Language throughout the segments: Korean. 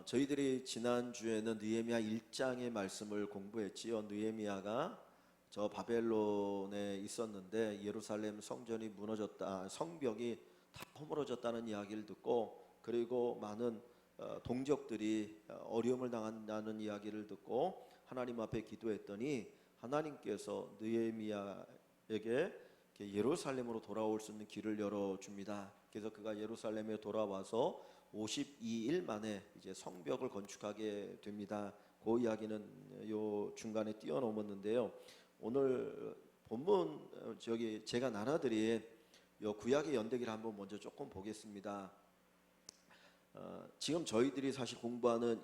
저희들이 지난주에는 느헤미야 1장의 말씀을 공부했지요. 느헤미야가 저 바벨론에 있었는데 예루살렘 성전이 무너졌다, 성벽이 다 허물어졌다는 이야기를 듣고, 그리고 많은 동족들이 어려움을 당한다는 이야기를 듣고 하나님 앞에 기도했더니 하나님께서 느헤미야에게 예루살렘으로 돌아올 수 있는 길을 열어줍니다. 그래서 그가 예루살렘에 돌아와서 52일 만에 이제 성벽을 건축하게 됩니다. 그 이야기는 요 중간에 뛰어넘었는데요. 오늘 본문 제가 나눠드린 요 구약의 연대기를 한번 먼저 조금 보겠습니다. 지금 저희들이 사실 공부하는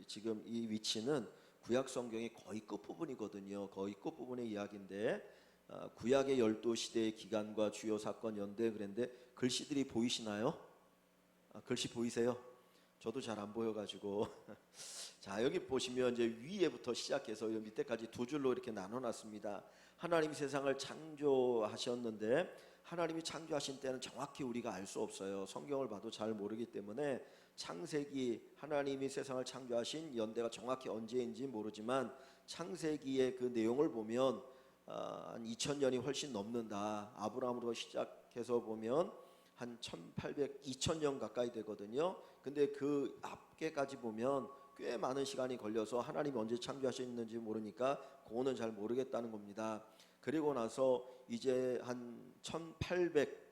지금 이 위치는 구약 성경의 거의 끝부분이거든요. 거의 끝부분의 이야기인데, 구약의 12시대의 기간과 주요 사건 연대 그랬는데 글씨들이 보이시나요? 글씨 보이세요? 저도 잘 안 보여가지고 자, 여기 보시면 이제 위에부터 시작해서 밑에까지 두 줄로 이렇게 나눠놨습니다. 하나님이 세상을 창조하셨는데, 하나님이 창조하신 때는 정확히 우리가 알 수 없어요. 성경을 봐도 잘 모르기 때문에 창세기, 하나님이 세상을 창조하신 연대가 정확히 언제인지 모르지만 창세기의 그 내용을 보면 한 2000년이 훨씬 넘는다. 아브라함으로 시작해서 보면 한 1800, 2000년 가까이 되거든요. 근데 그 앞에까지 보면 꽤 많은 시간이 걸려서 하나님이 언제 창조하셨는지 모르니까 그거는 잘 모르겠다는 겁니다. 그리고 나서 이제 한 1800,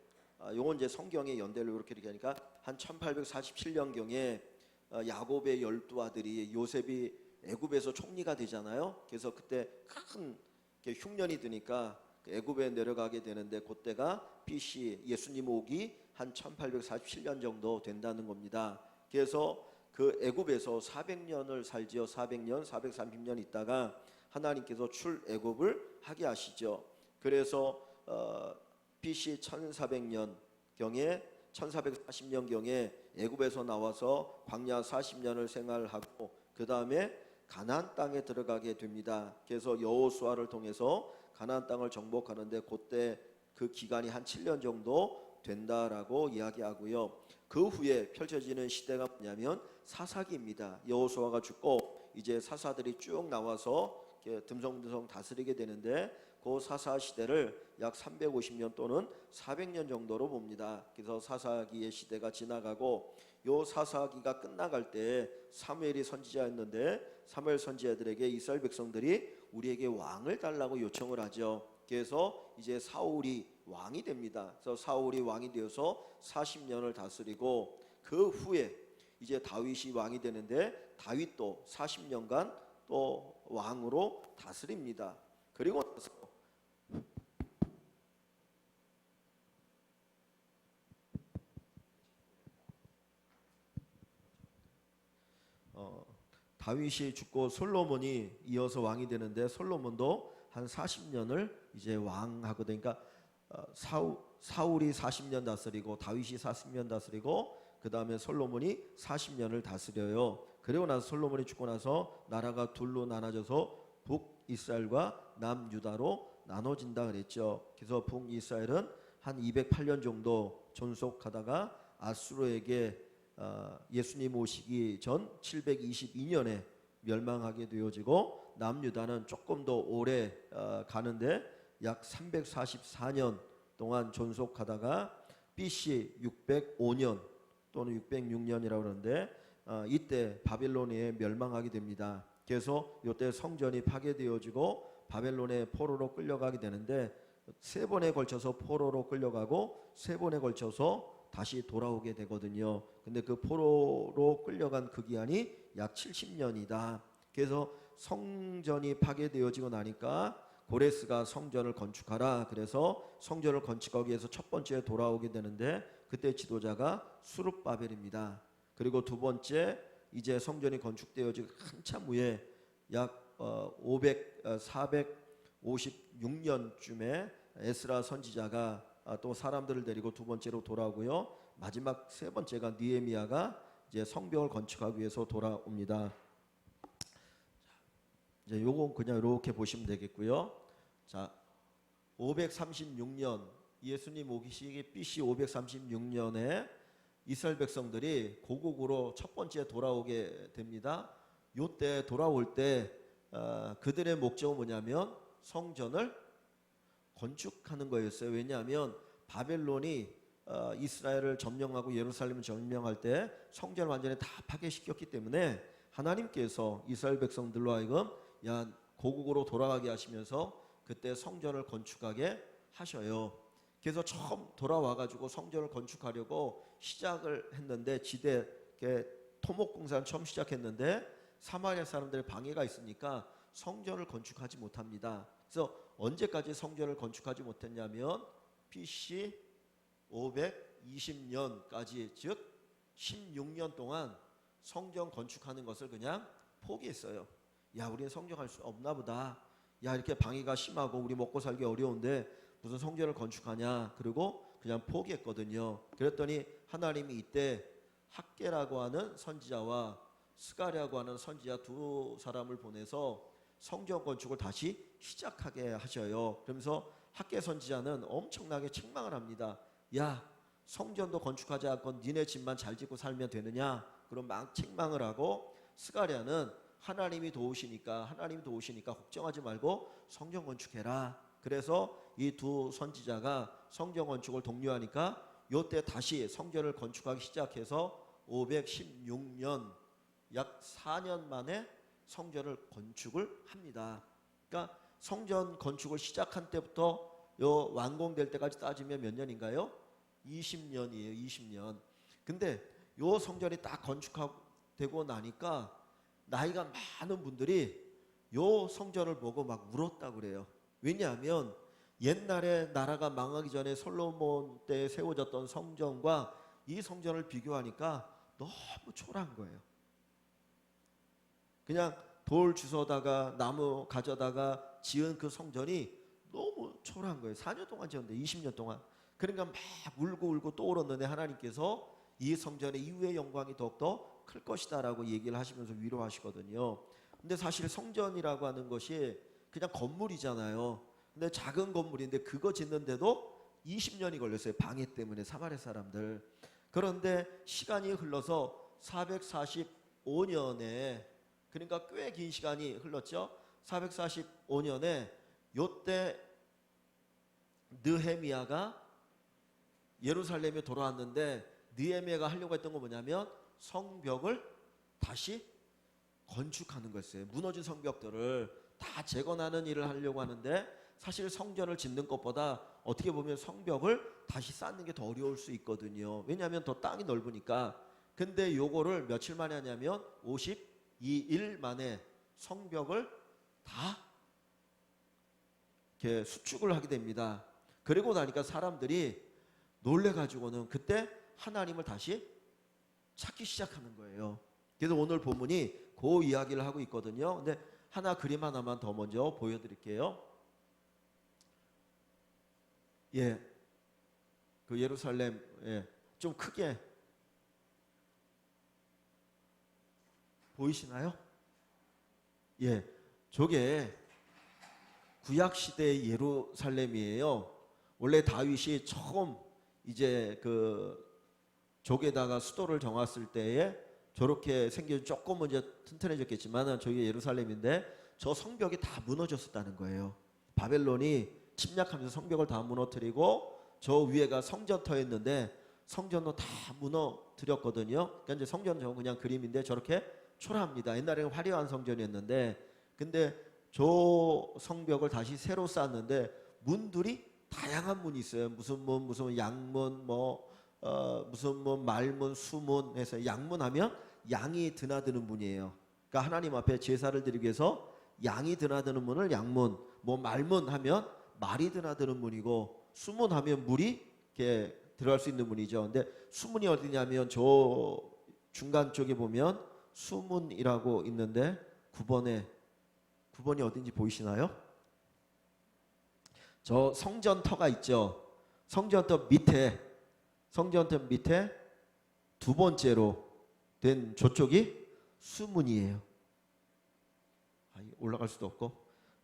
요건 이제 성경의 연대를 이렇게 하니까 한 1847년경에 야곱의 12아들이 요셉이 애굽에서 총리가 되잖아요. 그래서 그때 큰 흉년이 드니까 애굽에 내려가게 되는데, 그때가 BC 예수님 오기 한 1847년 정도 된다는 겁니다. 그래서 그 애굽에서 400년을 살지요. 400년, 430년 있다가 하나님께서 출애굽을 하게 하시죠. 그래서 BC 1400년경에 1440년경에 애굽에서 나와서 광야 40년을 생활하고 그 다음에 가나안 땅에 들어가게 됩니다. 그래서 여호수아를 통해서 가나안 땅을 정복하는데 그때 그 기간이 한 7년 정도 된다라고 이야기하고요. 그 후에 펼쳐지는 시대가 뭐냐면 사사기입니다. 여호수아가 죽고 이제 사사들이 쭉 나와서 이렇게 듬성듬성 다스리게 되는데, 그 사사 시대를 약 350년 또는 400년 정도로 봅니다. 그래서 사사기의 시대가 지나가고, 요 사사기가 끝나갈 때 사무엘이 선지자였는데 사무엘 선지자들에게 이스라엘 백성들이 우리에게 왕을 달라고 요청을 하죠. 그래서 이제 사울이 왕이 됩니다. 그래서 사울이 왕이 되어서 40년을 다스리고, 그 후에 이제 다윗이 왕이 되는데 다윗도 40년간 또 왕으로 다스립니다. 그리고 나서 다윗이 죽고 솔로몬이 이어서 왕이 되는데, 솔로몬도 한 40년을 이제 왕하고 되니까 사울이 40년 다스리고 다윗이 40년 다스리고 그 다음에 솔로몬이 40년을 다스려요. 그리고 나서 솔로몬이 죽고 나서 나라가 둘로 나눠져서 북이스라엘과 남유다로 나눠진다 그랬죠. 그래서 북이스라엘은 한 208년 정도 존속하다가 아수르에게 예수님 오시기 전 722년에 멸망하게 되어지고, 남유다는 조금 더 오래 가는데 약 344년 동안 존속하다가 BC 605년 또는 606년이라고 하는데 이때 바벨론에 멸망하게 됩니다. 그래서 이때 성전이 파괴되어지고 바벨론의 포로로 끌려가게 되는데, 세 번에 걸쳐서 포로로 끌려가고 세 번에 걸쳐서 다시 돌아오게 되거든요. 근데 그 포로로 끌려간 그 기간이 약 70년이다. 그래서 성전이 파괴되어지고 나니까 고레스가 성전을 건축하라. 그래서 성전을 건축하기 위해서 첫 번째 돌아오게 되는데, 그때 지도자가 수룹바벨입니다. 그리고 두 번째 이제 성전이 건축되어지고 한참 후에 약 456년쯤에 에스라 선지자가 또 사람들을 데리고 두 번째로 돌아오고요. 마지막 세 번째가 느헤미야가 이제 성벽을 건축하기 위해서 돌아옵니다. 이제 요건 그냥 이렇게 보시면 되겠고요. 자, 536년 예수님 오기 시기 BC 536년에 이스라엘 백성들이 고국으로 첫 번째 돌아오게 됩니다. 요때 돌아올 때 그들의 목적은 뭐냐면 성전을 건축하는 거였어요. 왜냐하면 바벨론이 이스라엘을 점령하고 예루살렘을 점령할 때 성전을 완전히 다 파괴시켰기 때문에 하나님께서 이스라엘 백성들로 하여금 야 고국으로 돌아가게 하시면서 그때 성전을 건축하게 하셔요. 그래서 처음 돌아와가지고 성전을 건축하려고 시작을 했는데 지대 토목공사를 처음 시작했는데 사마리아 사람들의 방해가 있으니까 성전을 건축하지 못합니다. 그래서 언제까지 성전을 건축하지 못했냐면 BC 520년까지 즉 16년 동안 성전 건축하는 것을 그냥 포기했어요. 야 우리는 성전할 수 없나 보다. 야 이렇게 방해가 심하고 우리 먹고 살기 어려운데 무슨 성전을 건축하냐. 그리고 그냥 포기했거든요. 그랬더니 하나님이 이때 학개라고 하는 선지자와 스가랴고 하는 선지자 두 사람을 보내서 성전 건축을 다시 시작하게 하셔요. 그러면서 학개 선지자는 엄청나게 책망을 합니다. 야 성전도 건축하지 않고 니네 집만 잘 짓고 살면 되느냐. 그럼 막 책망을 하고 스가랴는 하나님이 도우시니까 걱정하지 말고 성전 건축해라. 그래서 이 두 선지자가 성전 건축을 독려하니까 요때 다시 성전을 건축하기 시작해서 516년 약 4년 만에 성전을 건축을 합니다. 그러니까 성전 건축을 시작한 때부터 요 완공될 때까지 따지면 몇 년인가요? 20년이에요. 20년. 근데 요 성전이 딱 건축되고 나니까 나이가 많은 분들이 요 성전을 보고 막 울었다고 그래요. 왜냐하면 옛날에 나라가 망하기 전에 솔로몬 때 세워졌던 성전과 이 성전을 비교하니까 너무 초라한 거예요. 그냥 돌 주워다가 나무 가져다가 지은 그 성전이 너무 초라한 거예요. 4년 동안 지었는데 20년 동안. 그러니까 막 울고 또 울었는데 하나님께서 이 성전의 이후의 영광이 더욱더 클 것이다 라고 얘기를 하시면서 위로하시거든요. 근데 사실 성전이라고 하는 것이 그냥 건물이잖아요. 근데 작은 건물인데 그거 짓는데도 20년이 걸렸어요. 방해 때문에 사마리아 사람들. 그런데 시간이 흘러서 445년에 그러니까 꽤 긴 시간이 흘렀죠. 445년에 요때 느헤미야가 예루살렘에 돌아왔는데 느헤미야가 하려고 했던 건 뭐냐면 성벽을 다시 건축하는 거였어요. 무너진 성벽들을 다 재건하는 일을 하려고 하는데 사실 성전을 짓는 것보다 어떻게 보면 성벽을 다시 쌓는 게 더 어려울 수 있거든요. 왜냐하면 더 땅이 넓으니까. 근데 요거를 며칠 만에 하냐면 52일 만에 성벽을 다 이렇게 수축을 하게 됩니다. 그리고 나니까 사람들이 놀래가지고는 그때 하나님을 다시 찾기 시작하는 거예요. 그래서 오늘 본문이 그 이야기를 하고 있거든요. 근데 하나 그림 하나만 더 먼저 보여드릴게요. 예, 그 예루살렘 좀 크게 보이시나요? 예, 저게 구약 시대의 예루살렘이에요. 원래 다윗이 처음 이제 그 족에다가 수도를 정했을 때에 저렇게 생겨 조금은 이제 튼튼해졌겠지만은 저게 예루살렘인데 저 성벽이 다 무너졌었다는 거예요. 바벨론이 침략하면서 성벽을 다 무너뜨리고 저 위에가 성전터였는데 성전도 다 무너뜨렸거든요. 그러니까 이제 성전은 저건 그냥 그림인데 저렇게 초라합니다. 옛날에는 화려한 성전이었는데 근데 저 성벽을 다시 새로 쌓았는데 문들이 다양한 문이 있어요. 무슨 양문 무슨 말문 수문 해서 양문하면 양이 드나드는 문이에요. 그러니까 하나님 앞에 제사를 드리기 위해서 양이 드나드는 문을 양문, 말문 하면 말이 드나드는 문이고 수문 하면 물이 이렇게 들어갈 수 있는 문이죠. 근데 수문이 어디냐면 저 중간 쪽에 보면 수문이라고 있는데 9번이 어딘지 보이시나요? 저 성전터가 있죠. 성전터 밑에 두 번째로 된 저쪽이 수문이에요. 올라갈 수도 없고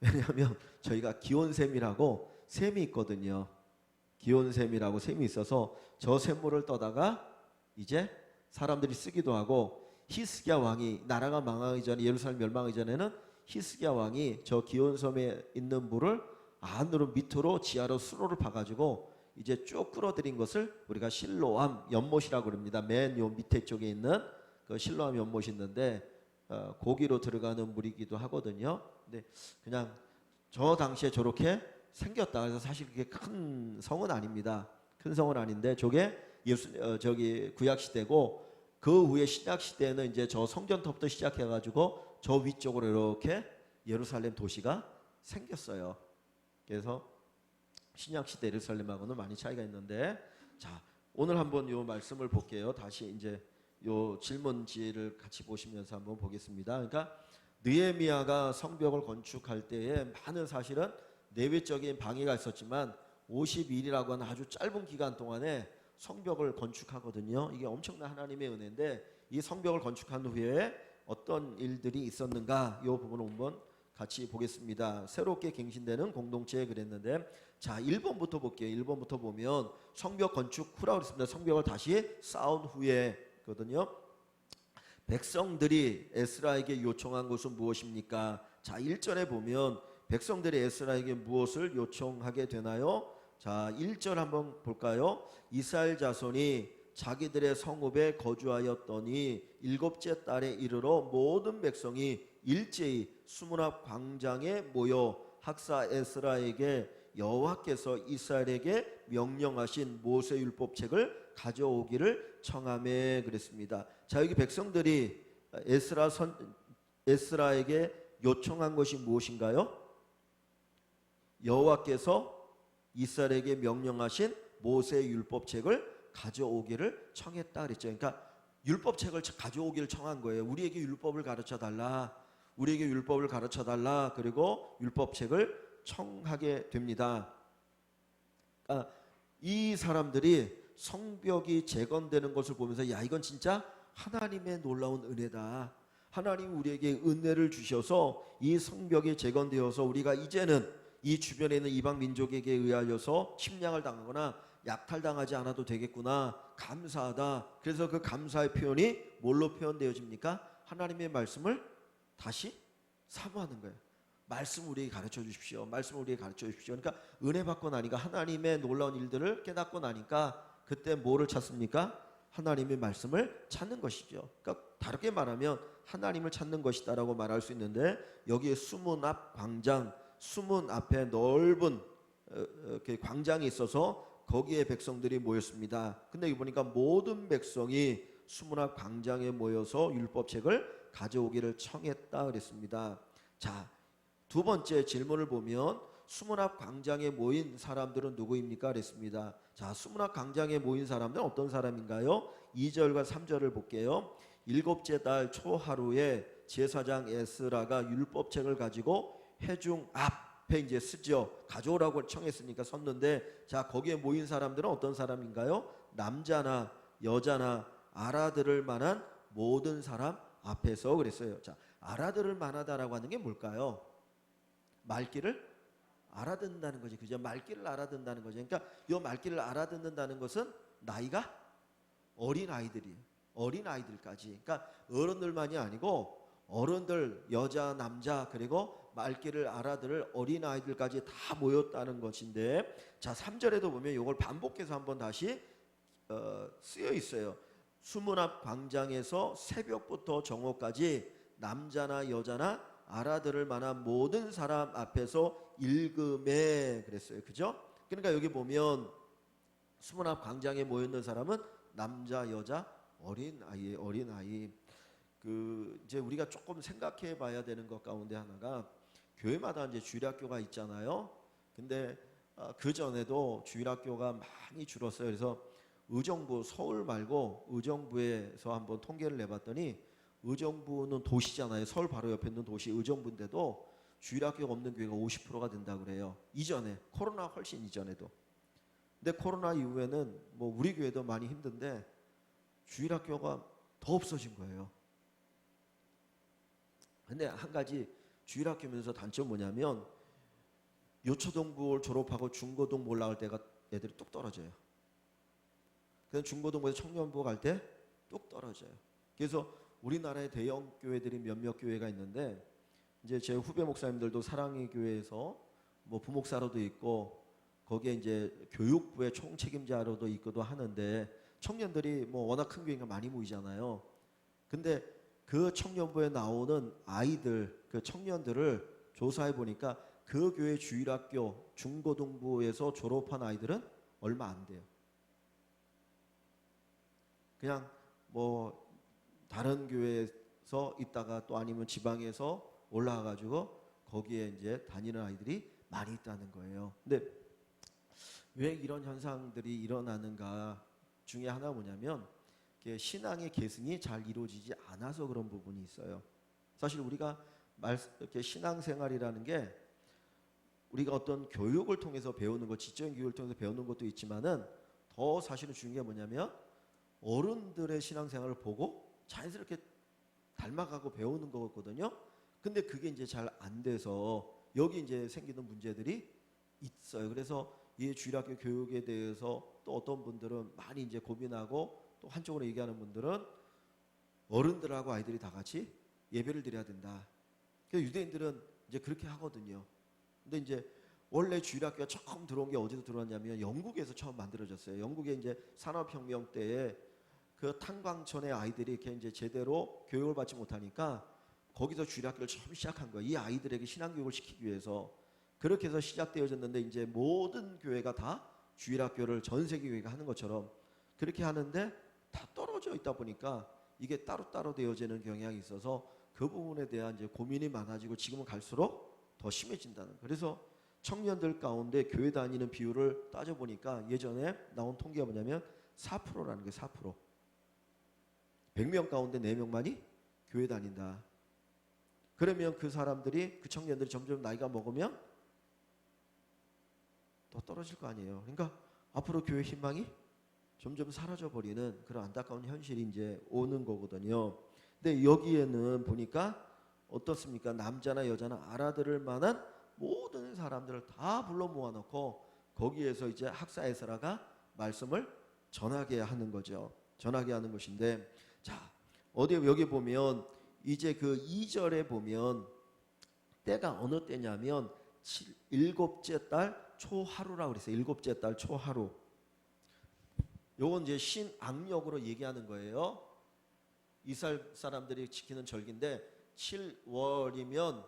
왜냐하면 저희가 기온샘이라고 샘이 있거든요. 기온샘이라고 샘이 있어서 저 샘물을 떠다가 이제 사람들이 쓰기도 하고, 히스기야 왕이 나라가 망하기 전에, 예루살렘 멸망하기 전에는 히스기야 왕이 저 기온섬에 있는 물을 안으로 밑으로 지하로 수로를 파가지고 이제 쭉 끌어들인 것을 우리가 실로암 연못이라고 그럽니다. 맨 요 밑에 쪽에 있는 그 실로암 연못이 있는데 고기로 들어가는 물이기도 하거든요. 근데 그냥 저 당시에 저렇게 생겼다. 그래서 사실 그게 큰 성은 아닙니다. 큰 성은 아닌데 저게 저기 구약 시대고, 그 후에 신약 시대에는 이제 저 성전터부터 시작해가지고 저 위쪽으로 이렇게 예루살렘 도시가 생겼어요. 그래서 신약 시대 예루살렘하고는 많이 차이가 있는데, 자 오늘 한번 요 말씀을 볼게요. 다시 이제 요 질문지를 같이 보시면서 한번 보겠습니다. 그러니까 느헤미야가 성벽을 건축할 때에 많은 사실은 내외적인 방해가 있었지만 50일이라고 하는 아주 짧은 기간 동안에 성벽을 건축하거든요. 이게 엄청난 하나님의 은혜인데, 이 성벽을 건축한 후에 어떤 일들이 있었는가, 이 부분을 한번 같이 보겠습니다. 새롭게 갱신되는 공동체에 그랬는데, 자 1번부터 볼게요. 1번부터 보면 성벽 건축 후라고 그랬습니다. 성벽을 다시 쌓은 후에거든요. 백성들이 에스라에게 요청한 것은 무엇입니까? 자 1절에 보면 백성들이 에스라에게 무엇을 요청하게 되나요? 자 1절 한번 볼까요? 이스라엘 자손이 자기들의 성읍에 거주하였더니 일곱째 달에 이르러 모든 백성이 일제히 수문 앞 광장에 모여 학사 에스라에게 여호와께서 이스라엘에게 명령하신 모세 율법책을 가져오기를 청하매 그랬습니다. 자 여기 백성들이 에스라에게 요청한 것이 무엇인가요? 여호와께서 이스라엘에게 명령하신 모세 율법책을 가져오기를 청했다 그랬죠. 그러니까 율법책을 가져오기를 청한 거예요. 우리에게 율법을 가르쳐 달라. 우리에게 율법을 가르쳐 달라. 그리고 율법책을 청하게 됩니다. 그러니까 이 사람들이 성벽이 재건되는 것을 보면서 야 이건 진짜 하나님의 놀라운 은혜다. 하나님 우리에게 은혜를 주셔서 이 성벽이 재건되어서 우리가 이제는 이 주변에 있는 이방 민족에게 의하여서 침략을 당하거나 약탈당하지 않아도 되겠구나. 감사하다. 그래서 그 감사의 표현이 뭘로 표현되어집니까? 하나님의 말씀을 다시 사모하는 거예요. 말씀 우리에게 가르쳐 주십시오. 말씀 우리에게 가르쳐 주십시오. 그러니까 은혜 받고 나니까, 하나님의 놀라운 일들을 깨닫고 나니까 그때 뭐를 찾습니까? 하나님의 말씀을 찾는 것이죠. 그러니까 다르게 말하면 하나님을 찾는 것이다라고 말할 수 있는데, 여기에 수문 앞 광장, 수문 앞에 넓은 광장이 있어서 거기에 백성들이 모였습니다. 근데 여기 보니까 모든 백성이 수문 앞 광장에 모여서 율법책을 가져오기를 청했다 그랬습니다. 자, 두 번째 질문을 보면 수문 앞 광장에 모인 사람들은 누구입니까? 그랬습니다. 자, 수문 앞 광장에 모인 사람들은 어떤 사람인가요? 2절과 3절을 볼게요. 일곱째 달 초하루에 제사장 에스라가 율법책을 가지고 회중 앞에 이제 쓰죠. 가져오라고 청했으니까 섰는데, 자 거기에 모인 사람들은 어떤 사람인가요? 남자나 여자나 알아들을 만한 모든 사람 앞에서 그랬어요. 자 알아들을 만하다라고 하는 게 뭘까요? 말귀를 알아듣는다는 거지. 그죠? 말귀를 알아듣는다는 거죠. 그러니까 이 말귀를 알아듣는다는 것은 나이가 어린 아이들이에요. 어린 아이들까지. 그러니까 어른들만이 아니고 어른들, 여자, 남자, 그리고 말귀를 알아들을 어린 아이들까지 다 모였다는 것인데, 자 3절에도 보면 이걸 반복해서 한번 다시 쓰여 있어요. 수문 앞 광장에서 새벽부터 정오까지 남자나 여자나 알아들을 만한 모든 사람 앞에서 읽음에 그랬어요. 그죠? 그러니까 여기 보면 수문 앞 광장에 모였는 사람은 남자, 여자, 어린 아이. 이제 우리가 조금 생각해 봐야 되는 것 가운데 하나가, 교회마다 이제 주일학교가 있잖아요. 근데 그 전에도 주일학교가 많이 줄었어요. 그래서 의정부, 서울 말고 의정부에서 한번 통계를 내봤더니, 의정부는 도시잖아요. 서울 바로 옆에 있는 도시 의정부인데도 주일학교가 없는 교회가 50%가 된다고 그래요. 이전에, 코로나 훨씬 이전에도. 근데 코로나 이후에는 뭐 우리 교회도 많이 힘든데 주일학교가 더 없어진 거예요. 근데 한 가지 주일학교면서 단점 뭐냐면, 요초동부를 졸업하고 중고등부 올라갈 때가 애들이 뚝 떨어져요. 그다음 중고등부에서 청년부 갈 때 뚝 떨어져요. 그래서 우리나라의 대형 교회들이 몇몇 교회가 있는데 이제 제 후배 목사님들도 사랑의 교회에서 뭐 부목사로도 있고 거기에 이제 교육부의 총책임자로도 있기도 하는데 청년들이 뭐 워낙 큰 교회가 많이 모이잖아요. 근데 그 청년부에 나오는 아이들, 그 청년들을 조사해 보니까 그 교회 주일학교 중고등부에서 졸업한 아이들은 얼마 안 돼요. 그냥 뭐 다른 교회에서 있다가 또 아니면 지방에서 올라와 가지고 거기에 이제 다니는 아이들이 많이 있다는 거예요. 근데 왜 이런 현상들이 일어나는가 중에 하나 뭐냐면 신앙의 계승이 잘 이루어지지 않아서 그런 부분이 있어요. 사실 우리가 이렇게 신앙생활이라는 게 우리가 어떤 교육을 통해서 배우는 것, 지적인 교육을 통해서 배우는 것도 있지만은 더 사실은 중요한 게 뭐냐면 어른들의 신앙생활을 보고 자연스럽게 닮아가고 배우는 거거든요. 근데 그게 이제 잘 안 돼서 여기 이제 생기는 문제들이 있어요. 그래서 이 주일학교 교육에 대해서 또 어떤 분들은 많이 이제 고민하고 또 한쪽으로 얘기하는 분들은 어른들하고 아이들이 다 같이 예배를 드려야 된다. 그래서 유대인들은 이제 그렇게 하거든요. 근데 이제 원래 주일학교가 처음 들어온 게 어디서 들어왔냐면 영국에서 처음 만들어졌어요. 영국에 이제 산업혁명 때에 그 탄광촌의 아이들이 이렇게 이제 제대로 교육을 받지 못하니까 거기서 주일학교를 처음 시작한 거예요. 이 아이들에게 신앙교육을 시키기 위해서. 그렇게 해서 시작되어졌는데 이제 모든 교회가 다 주일학교를 전 세계 교회가 하는 것처럼 그렇게 하는데 다 떨어져 있다 보니까 이게 따로따로 되어지는 경향이 있어서 그 부분에 대한 이제 고민이 많아지고 지금은 갈수록 더 심해진다는 거예요. 그래서 청년들 가운데 교회 다니는 비율을 따져보니까 예전에 나온 통계가 뭐냐면 4%라는 게 4%. 100명 가운데 4명만이 교회 다닌다. 그러면 그 사람들이 그 청년들이 점점 나이가 먹으면 더 떨어질 거 아니에요. 그러니까 앞으로 교회 희망이 점점 사라져 버리는 그런 안타까운 현실이 이제 오는 거거든요. 근데 여기에는 보니까 어떻습니까? 남자나 여자나 알아들을 만한 모든 사람들을 다 불러 모아놓고 거기에서 이제 학사에스라가 말씀을 전하게 하는 거죠. 전하게 하는 것인데, 자 어디 여기 보면 이제 그 2절에 보면 때가 어느 때냐면 일곱째 달 초하루라고 그랬어요. 일곱째 달 초하루. 요건 이제 신악력으로 얘기하는 거예요. 이스라엘 사람들이 지키는 절기인데 7월이면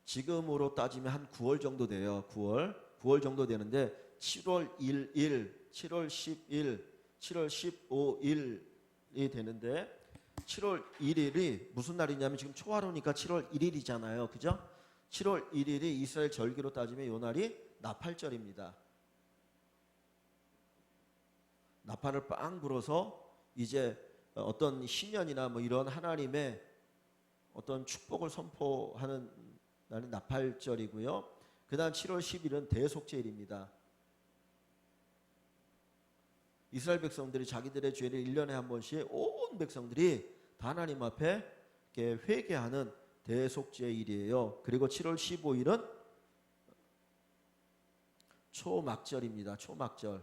지금으로 따지면 한 9월 정도 돼요. 9월 정도 되는데 7월 1일, 7월 10일, 7월 15일이 되는데 7월 1일이 무슨 날이냐면 지금 초하루니까 7월 1일이잖아요. 그죠? 7월 1일이 이스라엘 절기로 따지면 이 날이 나팔절입니다. 나팔을 빵 불어서 이제 어떤 신년이나 뭐 이런 하나님의 어떤 축복을 선포하는 날은 나팔절이고요. 그 다음 7월 10일은 대속죄일입니다. 이스라엘 백성들이 자기들의 죄를 1년에 한 번씩 온 백성들이 다 하나님 앞에 이렇게 회개하는 대속죄일이에요. 그리고 7월 15일은 초막절입니다. 초막절.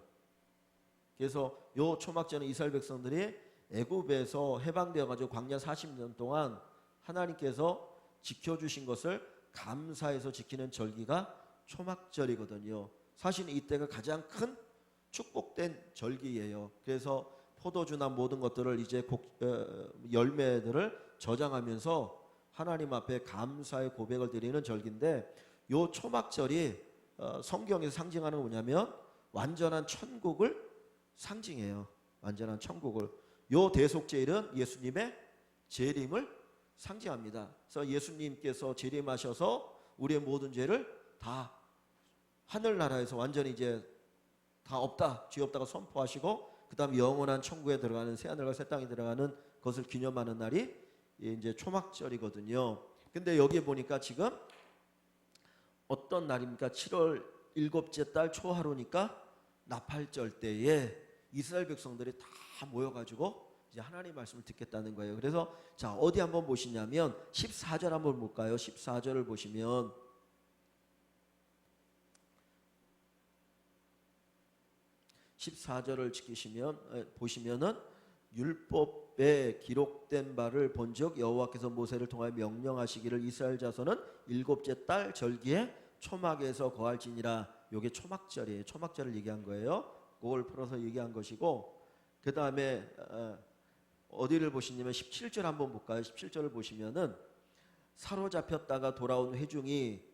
그래서 요 초막절은 이스라엘 백성들이 애굽에서 해방되어 가지고 광야 40년 동안 하나님께서 지켜주신 것을 감사해서 지키는 절기가 초막절이거든요. 사실 이때가 가장 큰 축복된 절기예요. 그래서 포도주나 모든 것들을 이제 열매들을 저장하면서 하나님 앞에 감사의 고백을 드리는 절기인데 요 초막절이 성경에서 상징하는 뭐냐면 완전한 천국을 상징해요. 완전한 천국을. 요 대속죄일은 예수님의 재림을 상징합니다. 그래서 예수님께서 재림하셔서 우리의 모든 죄를 다 하늘나라에서 완전히 이제 다 없다, 죄 없다고 선포하시고 그 다음 영원한 천국에 들어가는 새하늘과 새 땅에 들어가는 것을 기념하는 날이 이제 초막절이거든요. 근데 여기에 보니까 지금 어떤 날입니까? 7월 일곱째 달 초하루니까 나팔절 때에 이스라엘 백성들이 다 모여가지고 이제 하나님 말씀을 듣겠다는 거예요. 그래서 자 어디 한번 보시냐면 14절 한번 볼까요? 14절을 보시면 14절을 지키시면 보시면은 율법에 기록된 바를 본즉 여호와께서 모세를 통하여 명령하시기를 이스라엘 자손은 일곱째 달 절기에 초막에서 거할지니라. 요게 초막절이에요. 초막절을 얘기한 거예요. 그걸 풀어서 얘기한 것이고, 그 다음에 어디를 보시냐면 17절 한번 볼까요? 17절을 보시면은 사로잡혔다가 돌아온 회중이니까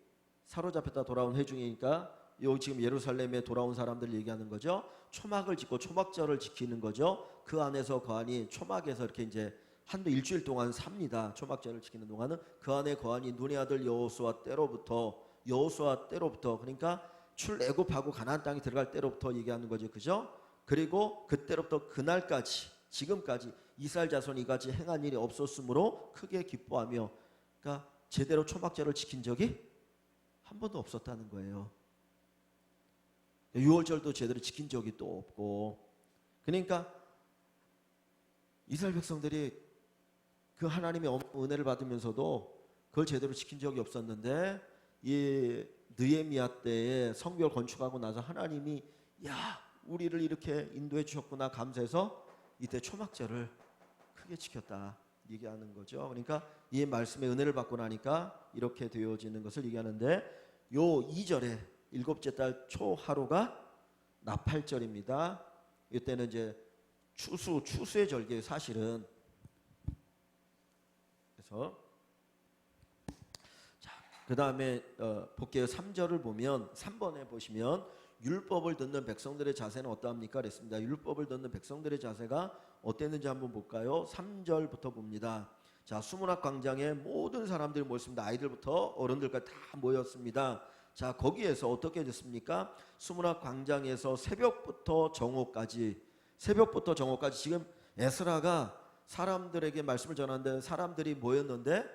요 지금 예루살렘에 돌아온 사람들 얘기하는 거죠. 초막을 짓고 초막절을 지키는 거죠. 그 안에서 거하니, 초막에서 이렇게 이제 한두 일주일 동안 삽니다. 초막절을 지키는 동안은 그 안에 거하니 눈의 아들 여호수아 때로부터 그러니까 출애굽하고 가나안 땅에 들어갈 때로부터 얘기하는 거죠. 그죠? 그리고 그때로부터 그날까지 지금까지 이스라엘 자손이 이같이 행한 일이 없었으므로 크게 기뻐하며, 그러니까 제대로 초막절을 지킨 적이 한 번도 없었다는 거예요. 유월절도 제대로 지킨 적이 또 없고, 그러니까 이스라엘 백성들이 그 하나님의 은혜를 받으면서도 그걸 제대로 지킨 적이 없었는데, 이 느헤미야 때에 성벽을 건축하고 나서 하나님이 우리를 이렇게 인도해 주셨구나 감사해서 이때 초막절을 크게 지켰다 얘기하는 거죠. 그러니까 이 말씀의 은혜를 받고 나니까 이렇게 되어지는 것을 얘기하는데, 요 2절에 일곱째 달 초하루가 나팔절입니다. 이때는 이제 추수의 절기예요, 사실은. 그래서 그 다음에 볼게요. 3절을 보면 3번에 보시면 율법을 듣는 백성들의 자세는 어떠합니까? 그랬습니다. 율법을 듣는 백성들의 자세가 어땠는지 한번 볼까요? 3절부터 봅니다. 자, 수문학 광장에 모든 사람들이 모였습니다. 아이들부터 어른들까지 다 모였습니다. 자, 거기에서 어떻게 됐습니까? 수문학 광장에서 새벽부터 정오까지 지금 에스라가 사람들에게 말씀을 전하는데 사람들이 모였는데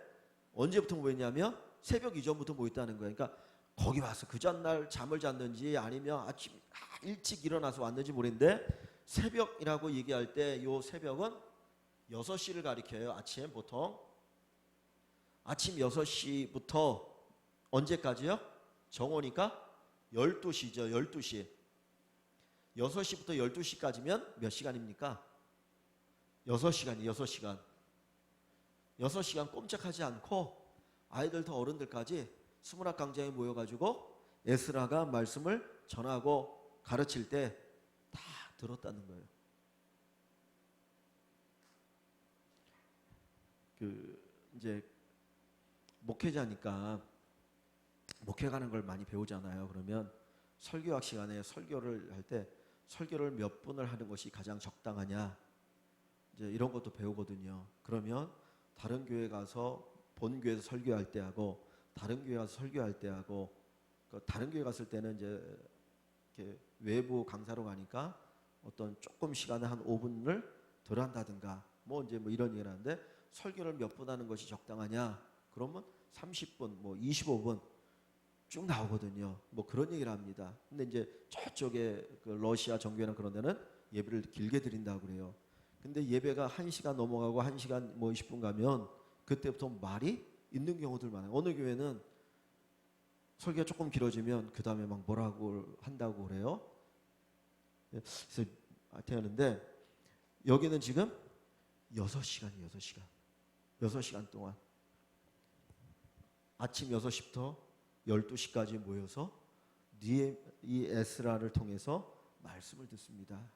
언제부터 모였냐면 새벽 이전부터 모였다는 거예요. 그러니까 거기 와서 그 전날 잠을 잤는지 아니면 아침 일찍 일어나서 왔는지 모르는데, 새벽이라고 얘기할 때 요 새벽은 6시를 가리켜요. 아침 보통 아침 6시부터 언제까지요? 정오니까 12시죠. 12시. 6시부터 12시까지면 몇 시간입니까? 6시간. 6시간 꼼짝하지 않고 아이들부터 어른들까지 수문학 광장에 모여가지고 에스라가 말씀을 전하고 가르칠 때 다 들었다는 거예요. 이제 목회자니까 목회가는 걸 많이 배우잖아요. 그러면 설교학 시간에 설교를 할 때 설교를 몇 분을 하는 것이 가장 적당하냐, 이제 이런 것도 배우거든요. 그러면 다른 교회 가서 본 교회에서 설교할 때 하고 다른 교회 가서 설교할 때 하고, 다른 교회 갔을 때는 이제 이렇게 외부 강사로 가니까 어떤 조금 시간에 한 5분을 덜 한다든가 이제 이런 얘기를 하는데, 설교를 몇 분 하는 것이 적당하냐? 그러면 30분, 25분 쭉 나오거든요. 그런 얘기를 합니다. 근데 이제 저쪽에 그 러시아 정교회나 그런 데는 예배를 길게 드린다고 그래요. 근데 예배가 1시간 넘어가고 1시간 20분 가면 그때부터 말이 있는 경우들 많아요. 어느 교회는 설교가 조금 길어지면 그 다음에 막 뭐라고 한다고 그래요. 그래서 하는데 여기는 지금 6시간이에요. 6시간 동안 아침 6시부터 12시까지 모여서 이 에스라를 통해서 말씀을 듣습니다.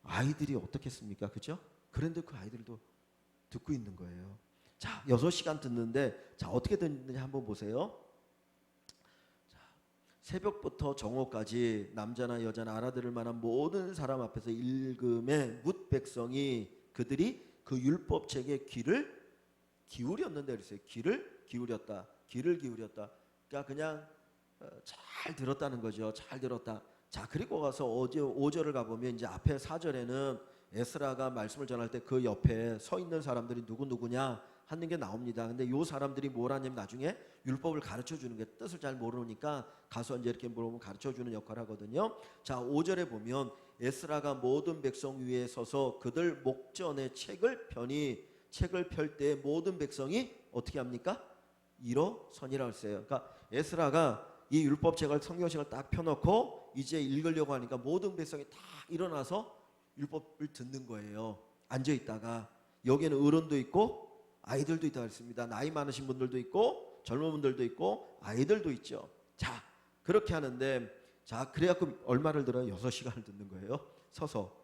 아이들이 어떻겠습니까? 그죠? 그런데 그 아이들도 듣고 있는 거예요. 자, 6시간 듣는데, 자, 어떻게 듣는지 한번 보세요. 자, 새벽부터 정오까지 남자나 여자나 알아들을 만한 모든 사람 앞에서 읽음에 뭇 백성이 그들이 그 율법책에 귀를 기울였는데 그랬어요. 귀를 기울였다. 그러니까 그냥 잘 들었다는 거죠. 잘 들었다. 자, 그리고 가서 어제 5절을 가보면 이제 앞에 4절에는 에스라가 말씀을 전할 때 그 옆에 서 있는 사람들이 누구냐 하는 게 나옵니다. 근데 요 사람들이 뭘 하냐면 나중에 율법을 가르쳐 주는 게, 뜻을 잘 모르니까 가서 이제 이렇게 물어보면 가르쳐 주는 역할을 하거든요. 자, 5절에 보면 에스라가 모든 백성 위에 서서 그들 목전에 책을 펼 때 모든 백성이 어떻게 합니까? 일어서니라 했어요. 그러니까 에스라가 이 율법책을 성경책을 딱 펴놓고 듣고 이제 읽으려고 하니까 모든 백성이 다 일어나서 율법을 듣는 거예요. 앉아 있다가 여기에는 어른도 있고 아이들도 있다고 했습니다. 나이 많으신 분들도 있고 젊은 분들도 있고 아이들도 있죠. 자, 그렇게 하는데 자, 그래갖고 얼마를 들어요? 6시간을 듣는 거예요. 서서.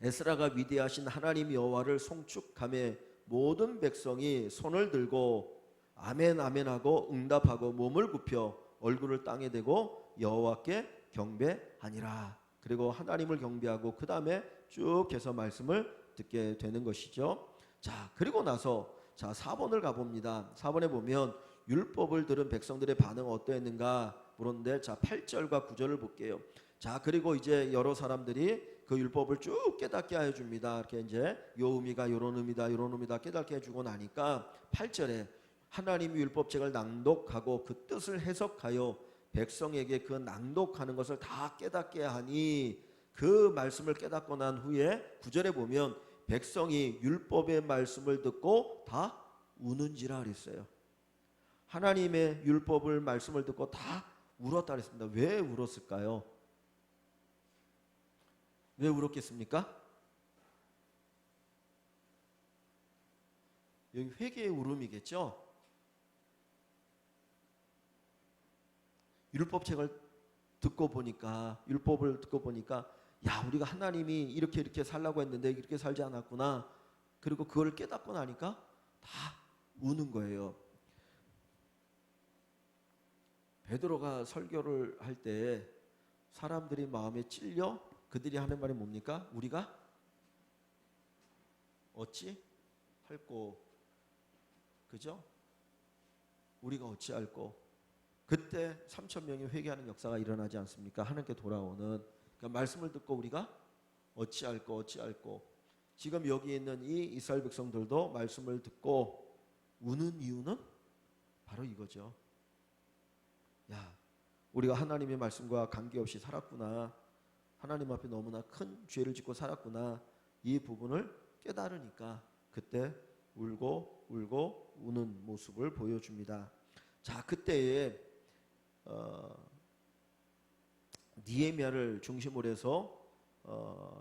에스라가 위대하신 하나님 여호와를 송축하며 모든 백성이 손을 들고 아멘 아멘 하고 응답하고 몸을 굽혀 얼굴을 땅에 대고 여호와께 경배하니라. 그리고 하나님을 경배하고 그 다음에 쭉 해서 말씀을 듣게 되는 것이죠. 자, 그리고 나서 자 4번을 가봅니다. 4번에 보면 율법을 들은 백성들의 반응은 어떠했는가 물었는데 자 8절과 9절을 볼게요. 자, 그리고 이제 여러 사람들이 그 율법을 쭉 깨닫게 하여 줍니다. 이렇게 이제 요 의미가 요런 의미다 요런 의미다 깨닫게 해주고 나니까 8절에 하나님이 율법책을 낭독하고 그 뜻을 해석하여 백성에게 그 낭독하는 것을 다 깨닫게 하니 그 말씀을 깨닫고 난 후에 9절에 보면 백성이 율법의 말씀을 듣고 다 우는지라 그랬어요. 하나님의 율법을 말씀을 듣고 다 울었다 그랬습니다. 왜 울었을까요? 왜 울었겠습니까? 여기 회개의 울음이겠죠? 율법을 듣고 보니까 야, 우리가 하나님이 이렇게 살라고 했는데 이렇게 살지 않았구나. 그리고 그걸 깨닫고 나니까 다 우는 거예요. 베드로가 설교를 할 때 사람들이 마음에 찔려 그들이 하는 말이 뭡니까? 우리가 어찌 할꼬, 그죠? 우리가 어찌 할꼬. 그때 3,000명이 회개하는 역사가 일어나지 않습니까? 하나님께 돌아오는. 그러니까 말씀을 듣고 우리가 어찌 할꼬. 지금 여기 있는 이 이스라엘 백성들도 말씀을 듣고 우는 이유는 바로 이거죠. 야, 우리가 하나님의 말씀과 관계없이 살았구나. 하나님 앞에 너무나 큰 죄를 짓고 살았구나. 이 부분을 깨달으니까 그때 울고 우는 모습을 보여줍니다. 자, 그때에 느헤미야를 중심으로 해서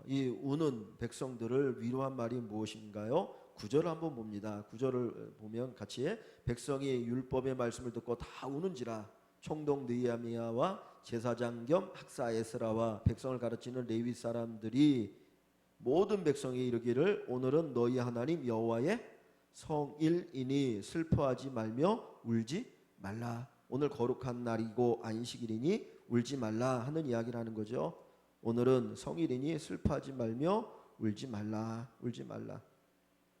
이 우는 백성들을 위로한 말이 무엇인가요? 9절을 한번 봅니다. 9절을 보면 같이 백성이 율법의 말씀을 듣고 다 우는지라 총독 느헤미야와 제사장 겸 학사 에스라와 백성을 가르치는 레위 사람들이 모든 백성이 이르기를 오늘은 너희 하나님 여호와의 성일이니 슬퍼하지 말며 울지 말라. 오늘 거룩한 날이고 안식일이니 울지 말라 하는 이야기를 하는 거죠. 오늘은 성일이니 슬퍼하지 말며 울지 말라.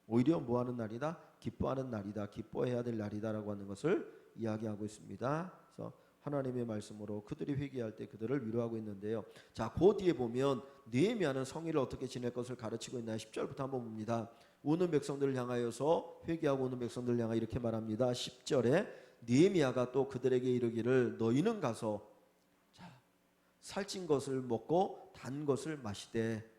오히려 뭐하는 날이다? 기뻐하는 날이다. 기뻐해야 될 날이다라고 하는 것을 이야기하고 있습니다. 그래서 하나님의 말씀으로 그들이 회개할 때 그들을 위로하고 있는데요. 자, 그 뒤에 보면 느헤미야는 성일을 어떻게 지낼 것을 가르치고 있나요? 10절부터 한번 봅니다. 우는 백성들을 향하여서 회개하고 우는 백성들을 향하여 이렇게 말합니다. 10절에 느헤미야가 또 그들에게 이르기를 너희는 가서 자, 살찐 것을 먹고 단 것을 마시되.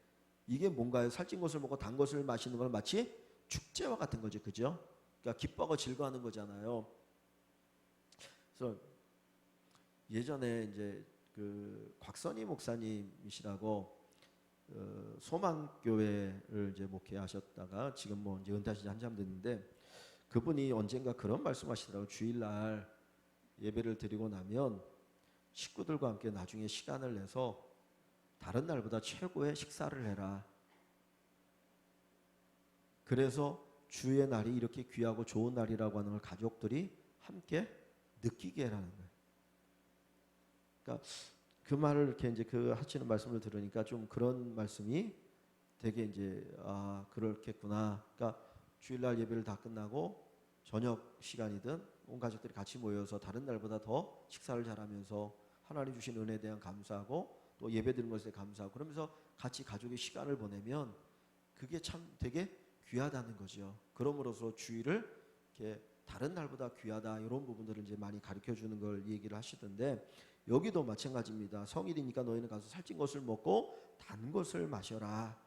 이게 뭔가요? 살찐 것을 먹고 단 것을 마시는 건 마치 축제와 같은 거죠. 그죠? 그러니까 기뻐하고 즐거워하는 거잖아요. 그래서 예전에 이제 그 곽선희 목사님이시라고 소망교회를 이제 목회하셨다가 지금 뭐 이제 은퇴하신 지 한참 됐는데 그분이 언젠가 그런 말씀하시더라고요. 주일날 예배를 드리고 나면 식구들과 함께 나중에 시간을 내서 다른 날보다 최고의 식사를 해라. 그래서 주의 날이 이렇게 귀하고 좋은 날이라고 하는 걸 가족들이 함께 느끼게 하라는 거예요. 그러니까 그 말을 이렇게 이제 그 하시는 말씀을 들으니까 좀 그런 말씀이 되게 이제 그렇겠구나. 그러니까 주일날 예배를 다 끝나고 저녁 시간이든 온 가족들이 같이 모여서 다른 날보다 더 식사를 잘하면서 하나님 주신 은혜에 대한 감사하고 또 예배 드리는 것에 감사하고 그러면서 같이 가족의 시간을 보내면 그게 참 되게 귀하다는 거죠. 그러므로서 주일을 이렇게 다른 날보다 귀하다 이런 부분들을 이제 많이 가르쳐 주는 걸 얘기를 하시던데 여기도 마찬가지입니다. 성일이니까 너희는 가서 살찐 것을 먹고 단 것을 마셔라.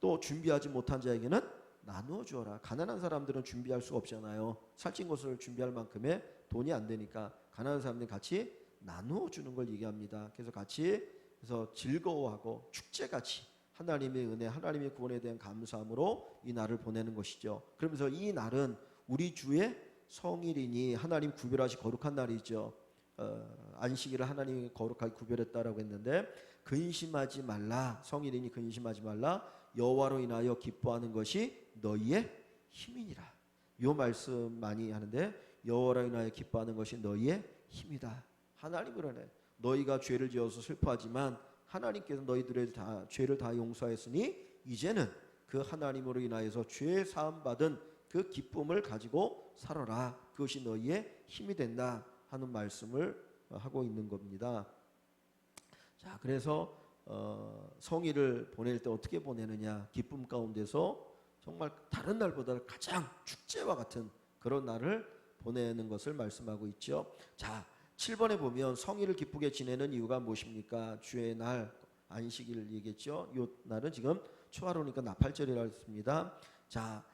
또 준비하지 못한 자에게는 나누어 주어라. 가난한 사람들은 준비할 수가 없잖아요. 살찐 것을 준비할 만큼의 돈이 안 되니까 가난한 사람들이 같이 나누어 주는 걸 얘기합니다. 그래서 같이 그래서 즐거워하고 축제같이 하나님의 은혜, 하나님의 구원에 대한 감사함으로 이 날을 보내는 것이죠. 그러면서 이 날은 우리 주의 성일이니 하나님 구별하시 거룩한 날이죠. 안식일을 하나님이 거룩하게 구별했다라고 했는데 근심하지 말라. 성일이니 근심하지 말라. 여호와로 인하여 기뻐하는 것이 너희의 힘이니라. 이 말씀 많이 하는데 여호와로 인하여 기뻐하는 것이 너희의 힘이다. 하나님으로 인해 너희가 죄를 지어서 슬퍼하지만 하나님께서 너희들의 죄를 다 용서했으니 이제는 그 하나님으로 인하여서 죄 사함 받은 그 기쁨을 가지고 살아라. 그것이 너희의 힘이 된다 하는 말씀을 하고 있는 겁니다. 자, 그래서 성일을 보낼 때 어떻게 보내느냐? 기쁨 가운데서 정말 다른 날보다 가장 축제와 같은 그런 날을 보내는 것을 말씀하고 있죠. 자, 7번에 보면 성일을 기쁘게 지내는 이유가 무엇입니까? 주의 날 안식일을 얘기했죠. 이 날은 지금 초하루니까 나팔절이라고 했습니다. 자,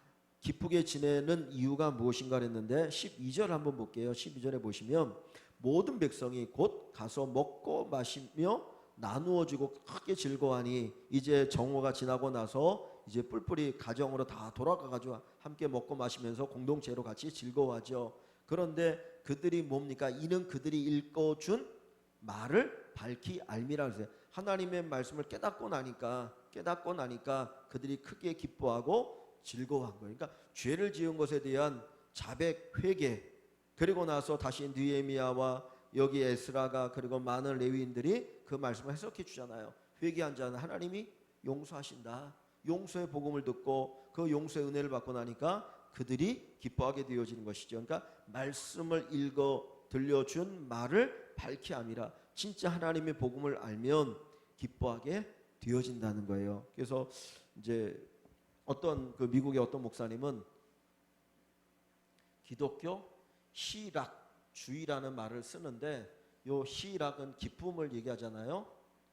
기쁘게 지내는 이유가 무엇인가 했는데 12절 한번 볼게요. 12절에 보시면 모든 백성이 곧 가서 먹고 마시며 나누어 주고 크게 즐거워하니 이제 정오가 지나고 나서 이제 뿔뿔이 가정으로 다 돌아가 가지고 함께 먹고 마시면서 공동체로 같이 즐거워하죠. 그런데 그들이 뭡니까? 이는 그들이 읽어준 말을 밝히 알미라 그랬어요. 하나님의 말씀을 깨닫고 나니까 그들이 크게 기뻐하고 즐거워한 거예요. 그러니까 죄를 지은 것에 대한 자백 회개, 그리고 나서 다시 느헤미야와 여기 에스라가 그리고 많은 레위인들이 그 말씀을 해석해 주잖아요. 회개한 자는 하나님이 용서하신다. 용서의 복음을 듣고 그 용서의 은혜를 받고 나니까 그들이 기뻐하게 되어지는 것이죠. 그러니까 말씀을 읽어 들려준 말을 밝히 함이라. 진짜 하나님의 복음을 알면 기뻐하게 되어진다는 거예요. 그래서 이제 어떤 그 미국의 어떤 목사님은 기독교 시락주의라는 말을 쓰는데 요 시락은 기쁨을 얘기하잖아요.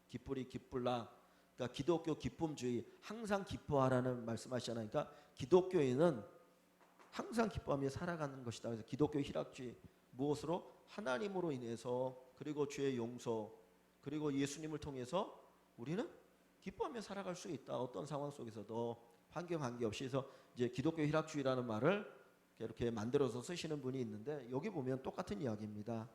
기쁘리 기쁠라. 그러니까 기독교 기쁨주의, 항상 기뻐하라는 말씀하시잖아요. 그러니까 기독교인은 항상 기뻐하며 살아가는 것이다. 그래서 기독교 희락주의, 무엇으로? 하나님으로 인해서, 그리고 죄의 용서, 그리고 예수님을 통해서 우리는 기뻐하며 살아갈 수 있다. 어떤 상황 속에서도 환경 관계없이. 해서 이제 기독교 희락주의라는 말을 이렇게 만들어서 쓰시는 분이 있는데 여기 보면 똑같은 이야기입니다.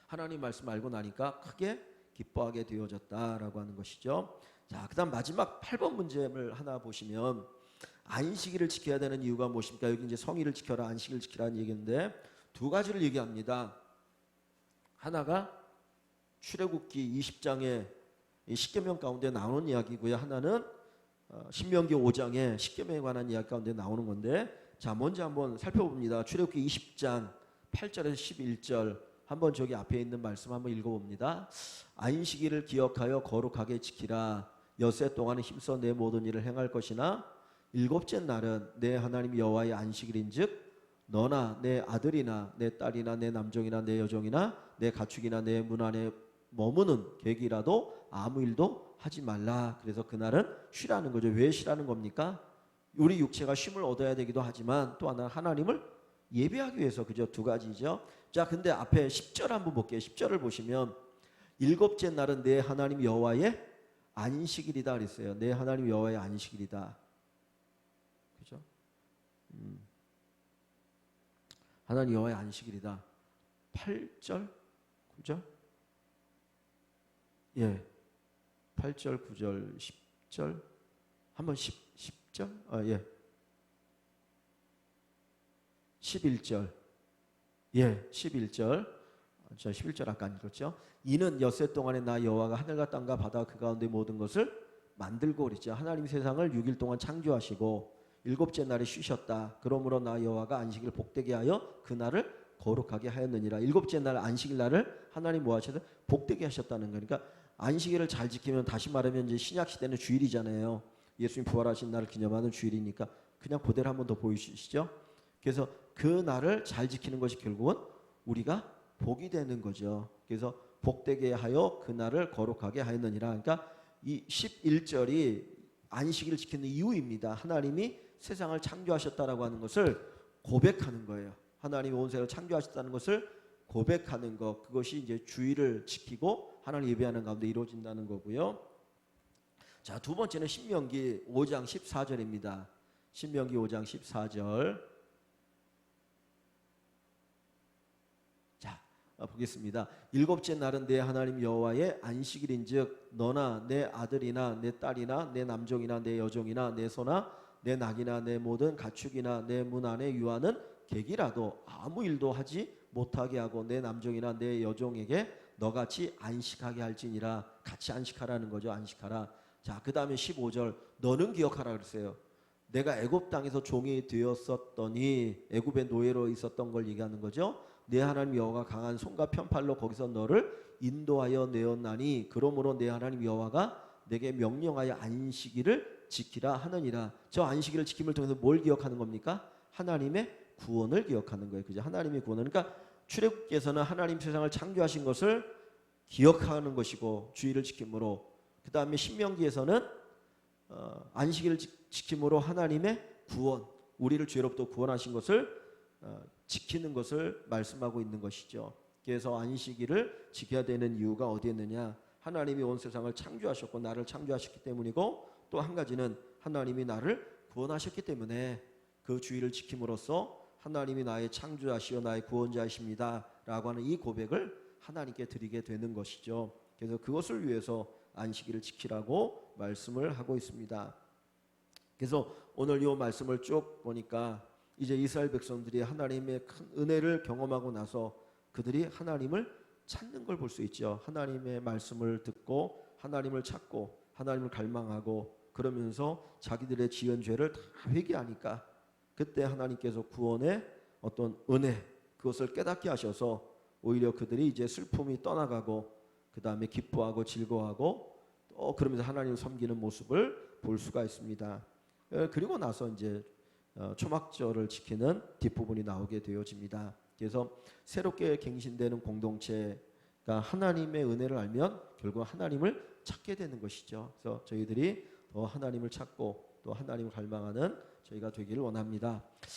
하나님 말씀 알고 나니까 크게 기뻐하게 되어졌다라고 하는 것이죠. 자, 그다음 마지막 8번 문제를 하나 보시면 안식일을 지켜야 되는 이유가 무엇입니까? 여기 이제 성일을 지켜라, 안식일을 지키라는 얘기인데 두 가지를 얘기합니다. 하나가 출애굽기 20장의 십계명 가운데 나오는 이야기고요. 하나는 신명기 5장의 십계명에 관한 이야기 가운데 나오는 건데, 자, 먼저 한번 살펴봅니다. 출애굽기 20장 8절에서 11절 한번 저기 앞에 있는 말씀 한번 읽어봅니다. 안식일을 기억하여 거룩하게 지키라. 엿새 동안은 힘써 내 모든 일을 행할 것이나 일곱째 날은 내 하나님 여호와의 안식일인즉 너나 내 아들이나 내 딸이나 내 남종이나 내 여종이나 내 가축이나 내 문 안에 머무는 객이라도 아무 일도 하지 말라. 그래서 그날은 쉬라는 거죠. 왜 쉬라는 겁니까? 우리 육체가 쉼을 얻어야 되기도 하지만 또 하나는 하나님을 예배하기 위해서. 그죠? 두 가지죠. 자, 근데 앞에 10절 한번 볼게요. 10절을 보시면 일곱째 날은 내 하나님 여호와의 안식일이다 그랬어요. 내 하나님 여호와의 안식일이다. 그죠? 하나님 여호와의 안식일이다. 8절, 9절? 예. 8절, 9절, 10절. 한번 10절? 예. 11절. 예, 11절. 저 11절 아까 안 읽었죠? 이는 엿새 동안에 나 여호와가 하늘과 땅과 바다 그 가운데 모든 것을 만들고 그랬죠. 하나님 세상을 6일 동안 창조하시고 일곱째 날에 쉬셨다. 그러므로 나 여호와가 안식일을 복되게 하여 그 날을 거룩하게 하였느니라. 일곱째 날 안식일 날을 하나님 뭐 하셔서 복되게 하셨다는 거니까, 그러니까 안식일을 잘 지키면, 다시 말하면 이제 신약 시대는 주일이잖아요. 예수님 부활하신 날을 기념하는 주일이니까 그냥 그대로 한번 더 보여주시죠. 그래서 그 날을 잘 지키는 것이 결국은 우리가 복이 되는 거죠. 그래서 복되게 하여 그 날을 거룩하게 하였느니라. 그러니까 이 11절이 안식일을 지키는 이유입니다. 하나님이 세상을 창조하셨다라고 하는 것을 고백하는 거예요. 하나님이 온 세상을 창조하셨다는 것을 고백하는 것, 그것이 이제 주의를 지키고 하나님 예배하는 가운데 이루어진다는 거고요. 자, 두 번째는 신명기 5장 14절입니다. 신명기 5장 14절. 자, 보겠습니다. 일곱째 날은 내 하나님 여호와의 안식일인즉 너나 내 아들이나 내 딸이나 내 남종이나 내 여종이나 내 소나 내 낙이나 내 모든 가축이나 내 문 안에 유하는 객이라도 아무 일도 하지 못하게 하고 내 남종이나 내 여종에게 너같이 안식하게 할지니라. 같이 안식하라는 거죠. 안식하라. 자, 그 다음에 15절. 너는 기억하라 그랬어요. 내가 애굽 땅에서 종이 되었었더니, 애굽의 노예로 있었던 걸 얘기하는 거죠. 내 하나님 여호와가 강한 손과 편팔로 거기서 너를 인도하여 내었나니 그러므로 내 하나님 여호와가 내게 명령하여 안식일을 지키라 하느니라. 저 안식일을 지킴을 통해서 뭘 기억하는 겁니까? 하나님의 구원을 기억하는 거예요. 그죠? 하나님의 구원을. 그러니까 출애굽기에서는 하나님 세상을 창조하신 것을 기억하는 것이고 주의를 지킴으로, 그 다음에 신명기에서는 안식일을 지킴으로 하나님의 구원, 우리를 죄로부터 구원하신 것을 지키는 것을 말씀하고 있는 것이죠. 그래서 안식일을 지켜야 되는 이유가 어디에 있느냐? 하나님이 온 세상을 창조하셨고 나를 창조하셨기 때문이고, 또 한 가지는 하나님이 나를 구원하셨기 때문에 그 주의를 지킴으로써 하나님이 나의 창조자시요 나의 구원자이십니다 라고 하는 이 고백을 하나님께 드리게 되는 것이죠. 그래서 그것을 위해서 안식일을 지키라고 말씀을 하고 있습니다. 그래서 오늘 이 말씀을 쭉 보니까 이제 이스라엘 백성들이 하나님의 큰 은혜를 경험하고 나서 그들이 하나님을 찾는 걸 볼 수 있죠. 하나님의 말씀을 듣고 하나님을 찾고 하나님을 갈망하고 그러면서 자기들의 지은 죄를 다 회개하니까 그때 하나님께서 구원의 어떤 은혜, 그것을 깨닫게 하셔서 오히려 그들이 이제 슬픔이 떠나가고 그 다음에 기뻐하고 즐거워하고 또 그러면서 하나님을 섬기는 모습을 볼 수가 있습니다. 그리고 나서 이제 초막절을 지키는 뒷부분이 나오게 되어집니다. 그래서 새롭게 갱신되는 공동체가 하나님의 은혜를 알면 결국 하나님을 찾게 되는 것이죠. 그래서 저희들이 더 하나님을 찾고 또 하나님을 갈망하는 저희가 되기를 원합니다.